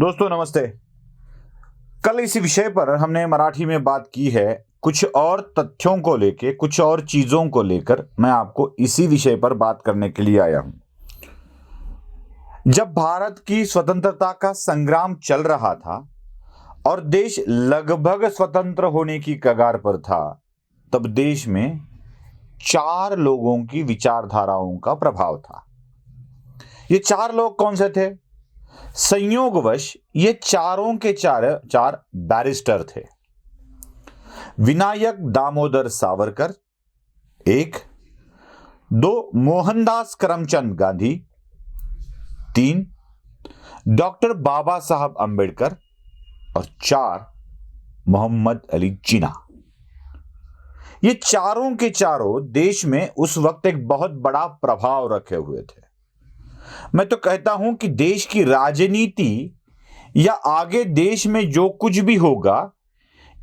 दोस्तों नमस्ते। कल इसी विषय पर हमने मराठी में बात की है। कुछ और तथ्यों को लेके, कुछ और चीजों को लेकर मैं आपको इसी विषय पर बात करने के लिए आया हूं। जब भारत की स्वतंत्रता का संग्राम चल रहा था और देश लगभग स्वतंत्र होने की कगार पर था, तब देश में चार लोगों की विचारधाराओं का प्रभाव था। ये चार लोग कौन से थे? संयोगवश ये चारों के चार बैरिस्टर थे। विनायक दामोदर सावरकर, एक, दो मोहनदास करमचंद गांधी, तीन डॉक्टर बाबा साहब अंबेडकर और चार मोहम्मद अली जिन्ना। ये चारों के चारों देश में उस वक्त एक बहुत बड़ा प्रभाव रखे हुए थे। मैं तो कहता हूं कि देश की राजनीति या आगे देश में जो कुछ भी होगा,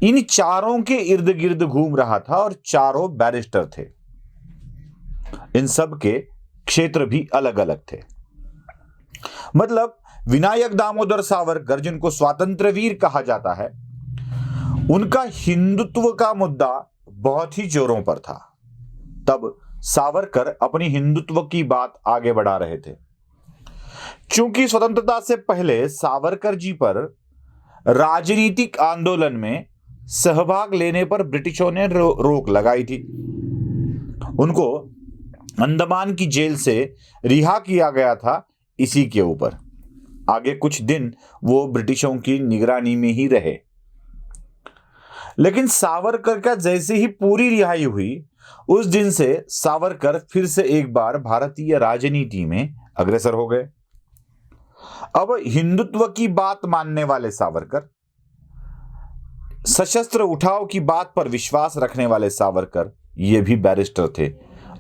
इन चारों के इर्द गिर्द घूम रहा था और चारों बैरिस्टर थे। इन सब के क्षेत्र भी अलग अलग थे। मतलब विनायक दामोदर सावरकर, जिनको स्वातंत्र्य वीर कहा जाता है, उनका हिंदुत्व का मुद्दा बहुत ही जोरों पर था। तब सावरकर अपनी हिंदुत्व की बात आगे बढ़ा रहे थे। चूंकि स्वतंत्रता से पहले सावरकर जी पर राजनीतिक आंदोलन में सहभाग लेने पर ब्रिटिशों ने रोक लगाई थी। उनको अंडमान की जेल से रिहा किया गया था। इसी के ऊपर आगे कुछ दिन वो ब्रिटिशों की निगरानी में ही रहे। लेकिन सावरकर का जैसे ही पूरी रिहाई हुई, उस दिन से सावरकर फिर से एक बार भारतीय राजनीति में अग्रसर हो गए। अब हिंदुत्व की बात मानने वाले सावरकर, सशस्त्र उठाव की बात पर विश्वास रखने वाले सावरकर, ये भी बैरिस्टर थे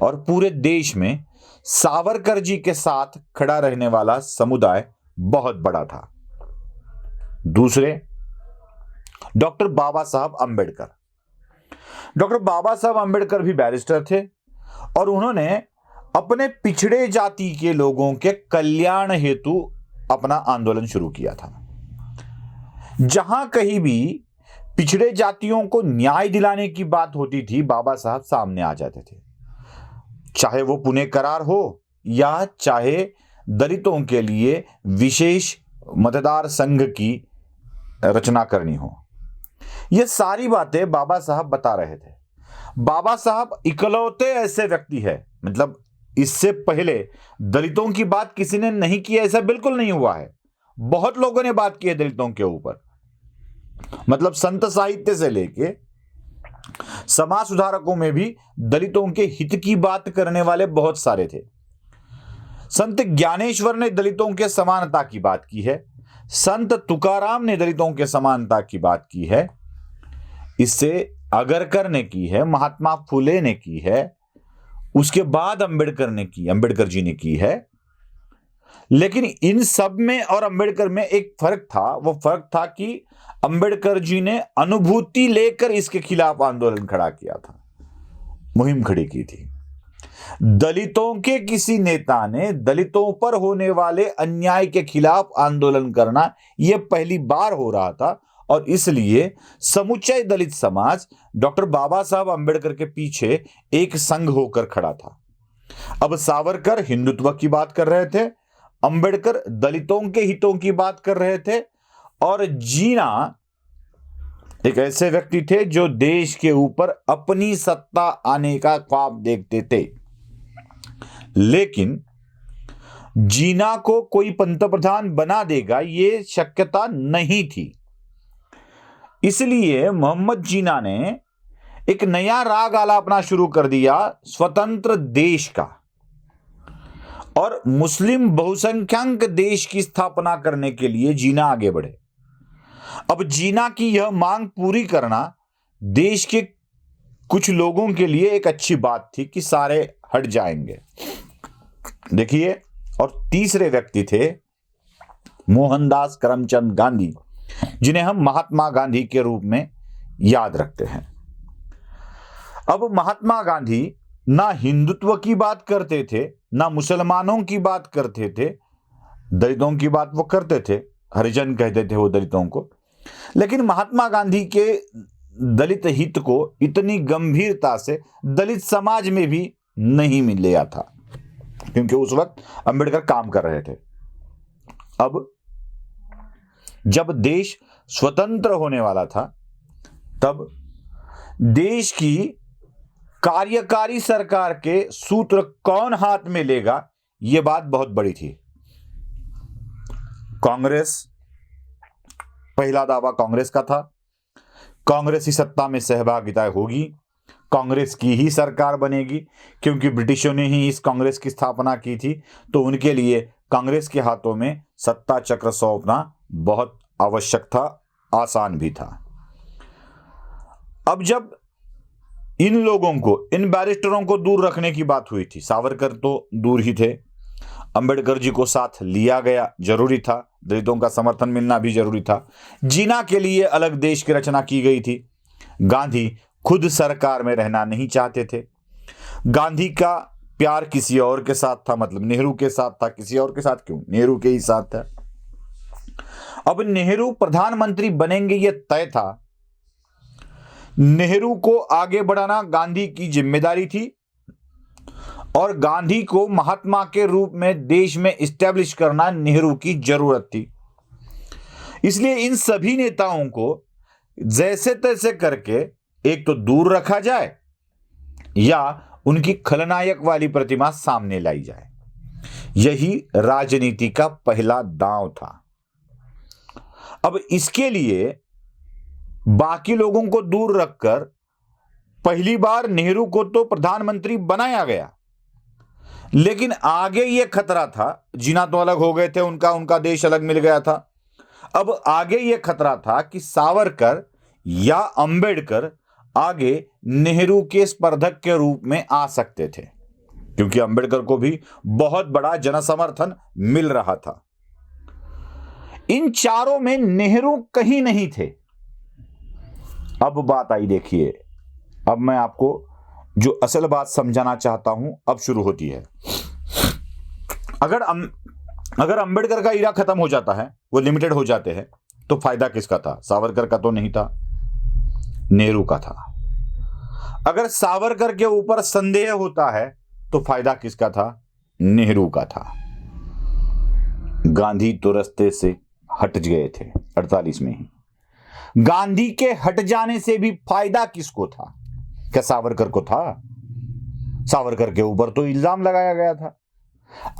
और पूरे देश में सावरकर जी के साथ खड़ा रहने वाला समुदाय बहुत बड़ा था। दूसरे, डॉक्टर बाबा साहब अंबेडकर। डॉक्टर बाबा साहब अंबेडकर भी बैरिस्टर थे और उन्होंने अपने पिछड़े जाति के लोगों के कल्याण हेतु अपना आंदोलन शुरू किया था। जहां कहीं भी पिछड़े जातियों को न्याय दिलाने की बात होती थी, बाबा साहब सामने आ जाते थे। चाहे वो पुणे करार हो या चाहे दलितों के लिए विशेष मतदार संघ की रचना करनी हो, ये सारी बातें बाबा साहब बता रहे थे। बाबा साहब इकलौते ऐसे व्यक्ति है, मतलब इससे पहले दलितों की बात किसी ने नहीं की, ऐसा बिल्कुल नहीं हुआ है। बहुत लोगों ने बात की है दलितों के ऊपर। मतलब संत साहित्य से लेके समाज सुधारकों में भी दलितों के हित की बात करने वाले बहुत सारे थे। संत ज्ञानेश्वर ने दलितों के समानता की बात की है। संत तुकाराम ने दलितों के समानता की बात की है। इससे अगरकर ने की है, महात्मा फुले ने की है, उसके बाद अंबेडकर जी ने की है। लेकिन इन सब में और अंबेडकर में एक फर्क था। वो फर्क था कि अंबेडकर जी ने अनुभूति लेकर इसके खिलाफ आंदोलन खड़ा किया था, मुहिम खड़ी की थी। दलितों के किसी नेता ने दलितों पर होने वाले अन्याय के खिलाफ आंदोलन करना यह पहली बार हो रहा था और इसलिए समुच्चय दलित समाज डॉक्टर बाबा साहब अंबेडकर के पीछे एक संघ होकर खड़ा था। अब सावरकर हिंदुत्व की बात कर रहे थे, अंबेडकर दलितों के हितों की बात कर रहे थे और जिन्ना एक ऐसे व्यक्ति थे जो देश के ऊपर अपनी सत्ता आने का ख्वाब देखते थे। लेकिन जिन्ना को कोई पंतप्रधान बना देगा, ये शक्यता नहीं थी। इसलिए मोहम्मद जिन्ना ने एक नया राग आलापना शुरू कर दिया स्वतंत्र देश का और मुस्लिम बहुसंख्यक देश की स्थापना करने के लिए जिन्ना आगे बढ़े। अब जिन्ना की यह मांग पूरी करना देश के कुछ लोगों के लिए एक अच्छी बात थी कि सारे हट जाएंगे। देखिए, और तीसरे व्यक्ति थे मोहनदास करमचंद गांधी, जिन्हें हम महात्मा गांधी के रूप में याद रखते हैं। अब महात्मा गांधी ना हिंदुत्व की बात करते थे, ना मुसलमानों की बात करते थे, दलितों की बात वो करते थे, हरिजन कहते थे वो दलितों को। लेकिन महात्मा गांधी के दलित हित को इतनी गंभीरता से दलित समाज में भी नहीं मिल लिया था, क्योंकि उस वक्त अंबेडकर काम कर रहे थे। अब जब देश स्वतंत्र होने वाला था, तब देश की कार्यकारी सरकार के सूत्र कौन हाथ में लेगा, यह बात बहुत बड़ी थी। कांग्रेस, पहला दावा कांग्रेस का था, कांग्रेस ही सत्ता में सहभागिता होगी, कांग्रेस की ही सरकार बनेगी, क्योंकि ब्रिटिशों ने ही इस कांग्रेस की स्थापना की थी, तो उनके लिए कांग्रेस के हाथों में सत्ता चक्र सौंपना बहुत आवश्यक था, आसान भी था। अब जब इन लोगों को, इन बैरिस्टरों को दूर रखने की बात हुई थी, सावरकर तो दूर ही थे, अंबेडकर जी को साथ लिया गया, जरूरी था, दलितों का समर्थन मिलना भी जरूरी था, जीना के लिए अलग देश की रचना की गई थी। गांधी खुद सरकार में रहना नहीं चाहते थे। गांधी का प्यार किसी और के साथ था, मतलब नेहरू के साथ था। किसी और के साथ क्यों, नेहरू के ही साथ था। अब नेहरू प्रधानमंत्री बनेंगे यह तय था। नेहरू को आगे बढ़ाना गांधी की जिम्मेदारी थी और गांधी को महात्मा के रूप में देश में इस्टेब्लिश करना नेहरू की जरूरत थी। इसलिए इन सभी नेताओं को जैसे तैसे करके एक तो दूर रखा जाए या उनकी खलनायक वाली प्रतिमा सामने लाई जाए। यही राजनीति का पहला दांव था। अब इसके लिए बाकी लोगों को दूर रखकर पहली बार नेहरू को तो प्रधानमंत्री बनाया गया, लेकिन आगे यह खतरा था, जीना तो अलग हो गए थे, उनका देश अलग मिल गया था। अब आगे यह खतरा था कि सावरकर या अंबेडकर आगे नेहरू के स्पर्धक के रूप में आ सकते थे, क्योंकि अंबेडकर को भी बहुत बड़ा जनसमर्थन मिल रहा था। इन चारों में नेहरू कहीं नहीं थे। अब बात आई, देखिए, अब मैं आपको जो असल बात समझाना चाहता हूं, अब शुरू होती है। अगर अंबेडकर का इरा खत्म हो जाता है, वो लिमिटेड हो जाते हैं, तो फायदा किसका था? सावरकर का तो नहीं था, नेहरू का था। अगर सावरकर के ऊपर संदेह होता है तो फायदा किसका था? नेहरू का था। गांधी तो रास्ते से हट गए थे 48 में ही। गांधी के हट जाने से भी फायदा किसको था? क्या सावरकर को था? सावरकर के ऊपर तो इल्जाम लगाया गया था।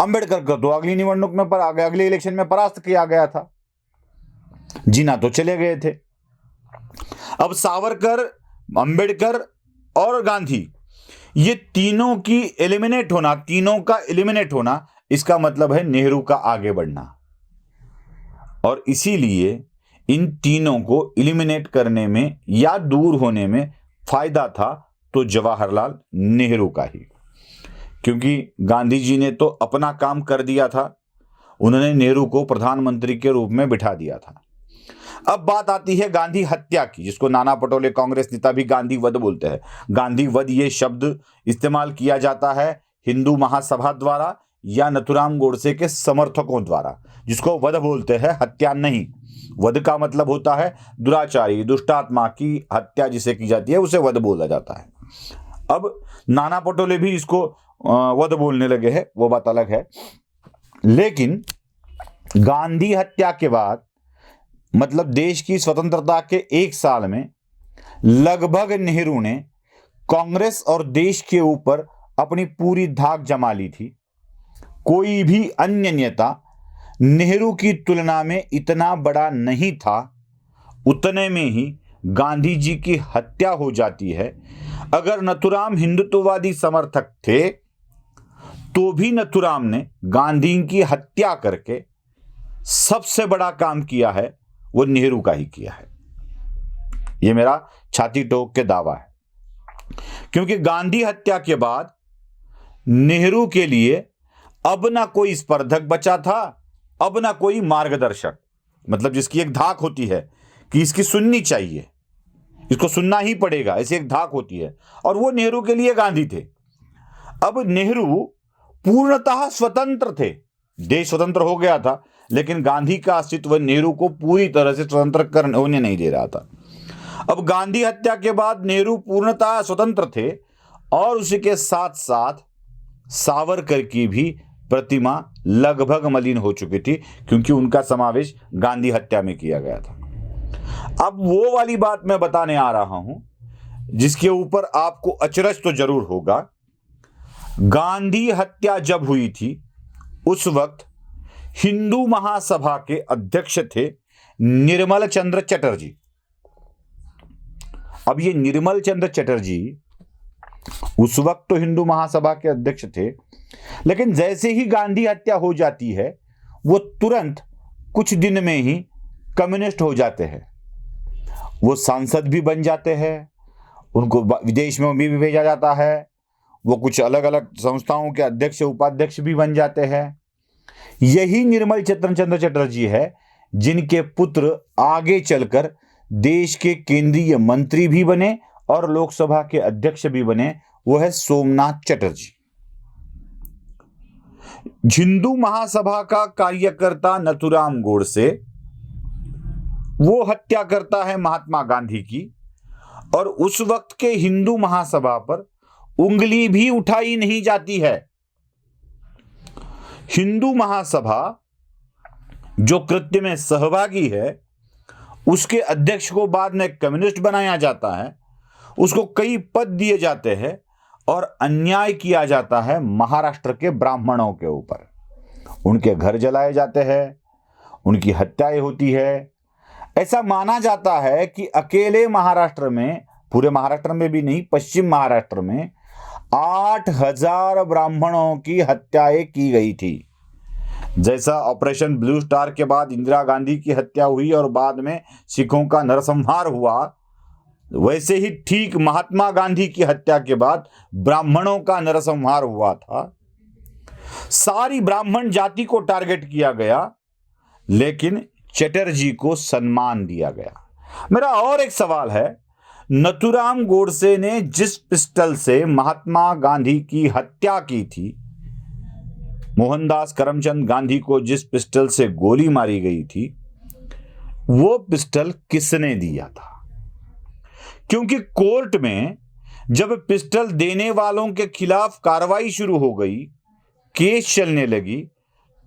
अंबेडकर को तो अगली निवडणूक में अगले इलेक्शन में परास्त किया गया था, जीना तो चले गए थे। अब सावरकर, अंबेडकर और गांधी, ये तीनों की एलिमिनेट होना, तीनों का एलिमिनेट होना, इसका मतलब है नेहरू का आगे बढ़ना। और इसीलिए इन तीनों को एलिमिनेट करने में या दूर होने में फायदा था तो जवाहरलाल नेहरू का ही, क्योंकि गांधी जी ने तो अपना काम कर दिया था, उन्होंने नेहरू को प्रधानमंत्री के रूप में बिठा दिया था। अब बात आती है गांधी हत्या की, जिसको नाना पटोले कांग्रेस नेता भी गांधी वध बोलते हैं। गांधी वध ये शब्द इस्तेमाल किया जाता है हिंदू महासभा द्वारा या नथुराम गोडसे के समर्थकों द्वारा, जिसको वध बोलते हैं, हत्या नहीं। वध का मतलब होता है दुराचारी, दुष्टात्मा की हत्या जिसे की जाती है उसे वध बोला जाता है। अब नाना पटोले भी इसको वध बोलने लगे हैं, वो बात अलग है। लेकिन गांधी हत्या के बाद, मतलब देश की स्वतंत्रता के 1 साल में लगभग नेहरू ने कांग्रेस और देश के ऊपर अपनी पूरी धाक जमा ली थी। कोई भी अन्य नेता नेहरू की तुलना में इतना बड़ा नहीं था। उतने में ही गांधी जी की हत्या हो जाती है। अगर नथुराम हिंदुत्ववादी समर्थक थे तो भी नथुराम ने गांधी की हत्या करके सबसे बड़ा काम किया है वो नेहरू का ही किया है। यह मेरा छाती ठोक के दावा है, क्योंकि गांधी हत्या के बाद नेहरू के लिए अब ना कोई स्पर्धक बचा था, अब ना कोई मार्गदर्शक, मतलब जिसकी एक धाक होती है कि इसकी सुननी चाहिए, इसको सुनना ही पड़ेगा, ऐसी एक धाक होती है, और वो नेहरू के लिए गांधी थे। अब नेहरू पूर्णतः स्वतंत्र थे, देश स्वतंत्र हो गया था, लेकिन गांधी का अस्तित्व नेहरू को पूरी तरह से स्वतंत्र होने नहीं दे रहा था। अब गांधी हत्या के बाद नेहरू पूर्णतः स्वतंत्र थे और उसी के साथ साथ सावरकर की भी प्रतिमा लगभग मलिन हो चुकी थी, क्योंकि उनका समावेश गांधी हत्या में किया गया था। अब वो वाली बात मैं बताने आ रहा हूं जिसके ऊपर आपको अचरज तो जरूर होगा। गांधी हत्या जब हुई थी उस वक्त हिंदू महासभा के अध्यक्ष थे निर्मल चंद्र चटर्जी। अब ये निर्मल चंद्र चटर्जी उस वक्त तो हिंदू महासभा के अध्यक्ष थे, लेकिन जैसे ही गांधी हत्या हो जाती है वो तुरंत कुछ दिन में ही कम्युनिस्ट हो जाते हैं। वो सांसद भी बन जाते हैं, उनको विदेश में भी भेजा जाता है, वो कुछ अलग अलग संस्थाओं के अध्यक्ष उपाध्यक्ष भी बन जाते हैं। यही निर्मल चंद्र चटर्जी है जिनके पुत्र आगे चलकर देश के केंद्रीय मंत्री भी बने और लोकसभा के अध्यक्ष भी बने, वो है सोमनाथ चटर्जी। हिंदू महासभा का कार्यकर्ता नथुराम गोडसे वो हत्या करता है महात्मा गांधी की, और उस वक्त के हिंदू महासभा पर उंगली भी उठाई नहीं जाती है। हिंदू महासभा जो कृत्य में सहभागी है उसके अध्यक्ष को बाद में कम्युनिस्ट बनाया जाता है, उसको कई पद दिए जाते हैं और अन्याय किया जाता है महाराष्ट्र के ब्राह्मणों के ऊपर। उनके घर जलाए जाते हैं, उनकी हत्याएं होती है। ऐसा माना जाता है कि अकेले महाराष्ट्र में, पूरे महाराष्ट्र में भी नहीं, पश्चिम महाराष्ट्र में 8000 ब्राह्मणों की हत्याएं की गई थी। जैसा ऑपरेशन ब्लू स्टार के बाद इंदिरा गांधी की हत्या हुई और बाद में सिखों का नरसंहार हुआ, वैसे ही ठीक महात्मा गांधी की हत्या के बाद ब्राह्मणों का नरसंहार हुआ था। सारी ब्राह्मण जाति को टारगेट किया गया, लेकिन चटर्जी को सम्मान दिया गया। मेरा और एक सवाल है, नथुराम गोडसे ने जिस पिस्टल से महात्मा गांधी की हत्या की थी, मोहनदास करमचंद गांधी को जिस पिस्टल से गोली मारी गई थी, वो पिस्टल किसने दिया था? क्योंकि कोर्ट में जब पिस्टल देने वालों के खिलाफ कार्रवाई शुरू हो गई, केस चलने लगी,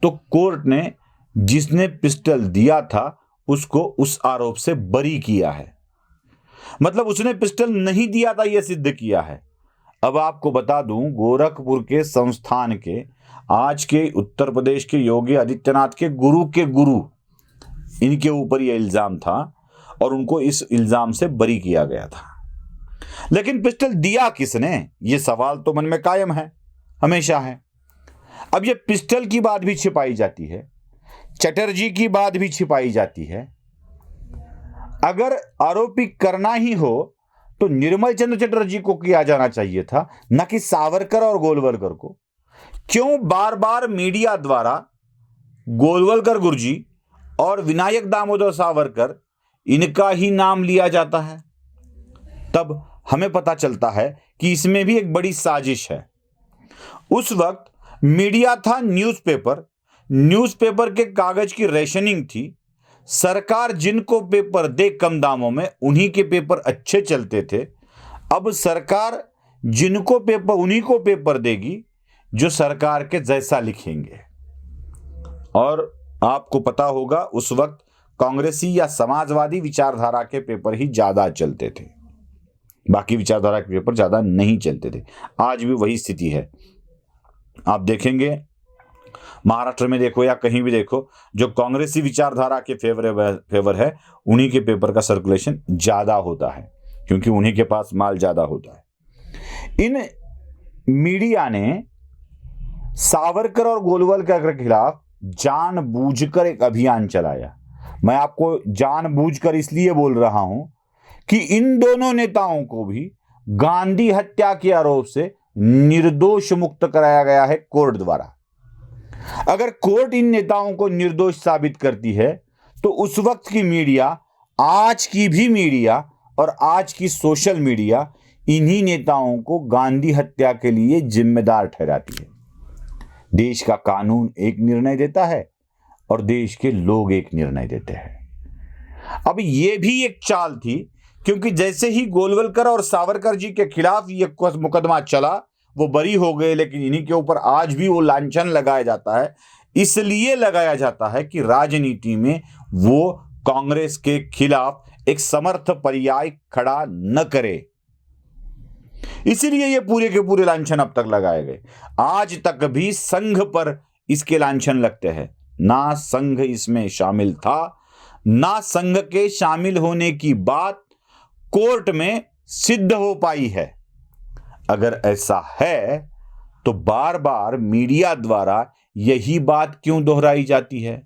तो कोर्ट ने जिसने पिस्टल दिया था उसको उस आरोप से बरी किया है। मतलब उसने पिस्टल नहीं दिया था यह सिद्ध किया है। अब आपको बता दूं, गोरखपुर के संस्थान के, आज के उत्तर प्रदेश के योगी आदित्यनाथ के गुरु इनके ऊपर यह इल्जाम था और उनको इस इल्जाम से बरी किया गया था। लेकिन पिस्टल दिया किसने, यह सवाल तो मन में कायम है, हमेशा है। अब यह पिस्टल की बात भी छिपाई जाती है, चटर्जी की बात भी छिपाई जाती है। अगर आरोपी करना ही हो तो निर्मल चंद्र चटर्जी को किया जाना चाहिए था, न कि सावरकर और गोलवलकर को। क्यों बार बार मीडिया द्वारा गोलवलकर गुरुजी और विनायक दामोदर सावरकर इनका ही नाम लिया जाता है? तब हमें पता चलता है कि इसमें भी एक बड़ी साजिश है। उस वक्त मीडिया था न्यूज़पेपर के कागज की रेशनिंग थी। सरकार जिनको पेपर दे कम दामों में, उन्हीं के पेपर अच्छे चलते थे। अब सरकार जिनको पेपर, उन्हीं को पेपर देगी जो सरकार के जैसा लिखेंगे। और आपको पता होगा उस वक्त कांग्रेसी या समाजवादी विचारधारा के पेपर ही ज्यादा चलते थे, बाकी विचारधारा के पेपर ज्यादा नहीं चलते थे। आज भी वही स्थिति है। आप देखेंगे महाराष्ट्र में देखो या कहीं भी देखो, जो कांग्रेसी विचारधारा के फेवर है उन्हीं के पेपर का सर्कुलेशन ज्यादा होता है, क्योंकि उन्हीं के पास माल ज्यादा होता है। इन मीडिया ने सावरकर और गोलवलकर के खिलाफ जानबूझकर एक अभियान चलाया। मैं आपको जानबूझकर इसलिए बोल रहा हूं कि इन दोनों नेताओं को भी गांधी हत्या के आरोप से निर्दोष मुक्त कराया गया है कोर्ट द्वारा। अगर कोर्ट इन नेताओं को निर्दोष साबित करती है तो उस वक्त की मीडिया, आज की भी मीडिया और आज की सोशल मीडिया इन्हीं नेताओं को गांधी हत्या के लिए जिम्मेदार ठहराती है। देश का कानून एक निर्णय देता है और देश के लोग एक निर्णय देते हैं। अब ये भी एक चाल थी, क्योंकि जैसे ही गोलवलकर और सावरकर जी के खिलाफ ये मुकदमा चला, वो बरी हो गए, लेकिन इन्हीं के ऊपर आज भी वो लांछन लगाया जाता है। इसलिए लगाया जाता है कि राजनीति में वो कांग्रेस के खिलाफ एक समर्थ पर्याय खड़ा न करे। इसीलिए ये पूरे के पूरे लांछन अब तक लगाए गए। आज तक भी संघ पर इसके लांछन लगते हैं। ना संघ इसमें शामिल था, ना संघ के शामिल होने की बात कोर्ट में सिद्ध हो पाई है। अगर ऐसा है तो बार बार मीडिया द्वारा यही बात क्यों दोहराई जाती है?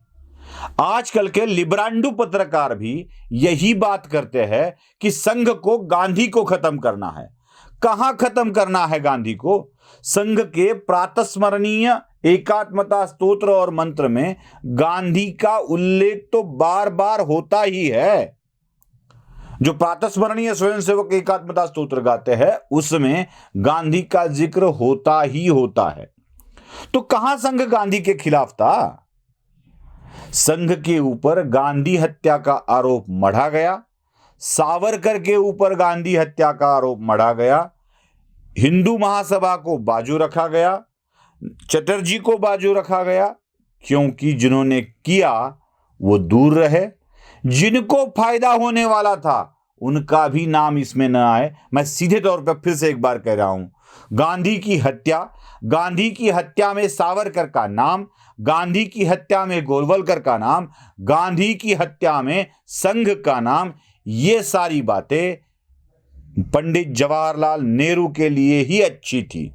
आजकल के लिब्रांडू पत्रकार भी यही बात करते हैं कि संघ को गांधी को खत्म करना है। कहां खत्म करना है गांधी को? संघ के प्रातस्मरणीय एकात्मता स्तोत्र और मंत्र में गांधी का उल्लेख तो बार बार होता ही है। जो प्रातस्मरणीय स्वयंसेवक एकात्मता स्तोत्र गाते हैं उसमें गांधी का जिक्र होता ही होता है। तो कहां संघ गांधी के खिलाफ था? संघ के ऊपर गांधी हत्या का आरोप मढ़ा गया, सावरकर के ऊपर गांधी हत्या का आरोप मढ़ा गया, हिंदू महासभा को बाजू रखा गया, चटर्जी को बाजू रखा गया, क्योंकि जिन्होंने किया वो दूर रहे। जिनको फायदा होने वाला था उनका भी नाम इसमें न आए। मैं सीधे तौर पर फिर से एक बार कह रहा हूं, गांधी की हत्या में सावरकर का नाम, गांधी की हत्या में गोलवलकर का नाम, गांधी की हत्या में संघ का नाम, ये सारी बातें पंडित जवाहरलाल नेहरू के लिए ही अच्छी थी।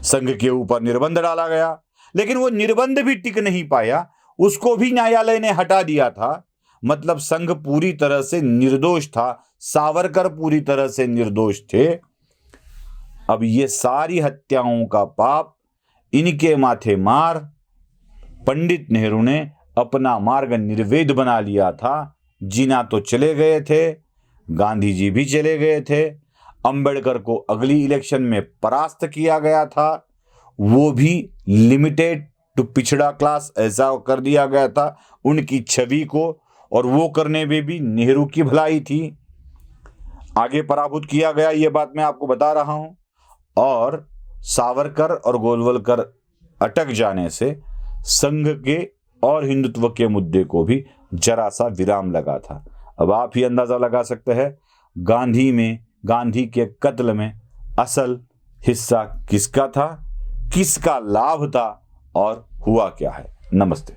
संघ के ऊपर निर्बंध डाला गया, लेकिन वो निर्बंध भी टिक नहीं पाया, उसको भी न्यायालय ने हटा दिया था। मतलब संघ पूरी तरह से निर्दोष था, सावरकर पूरी तरह से निर्दोष थे। अब ये सारी हत्याओं का पाप इनके माथे मार पंडित नेहरू ने अपना मार्ग निर्वेद बना लिया था। जीना तो चले गए थे, गांधी जी भी चले गए थे, अंबेडकर को अगली इलेक्शन में परास्त किया गया था, वो भी लिमिटेड टू पिछड़ा क्लास ऐसा कर दिया गया था उनकी छवि को, और वो करने में भी नेहरू की भलाई थी। आगे पराभूत किया गया, ये बात मैं आपको बता रहा हूं। और सावरकर और गोलवलकर अटक जाने से संघ के और हिंदुत्व के मुद्दे को भी जरा सा विराम लगा था। अब आप ही अंदाजा लगा सकते हैं गांधी के कत्ल में असल हिस्सा किसका था, किसका लाभ था और हुआ क्या है। नमस्ते।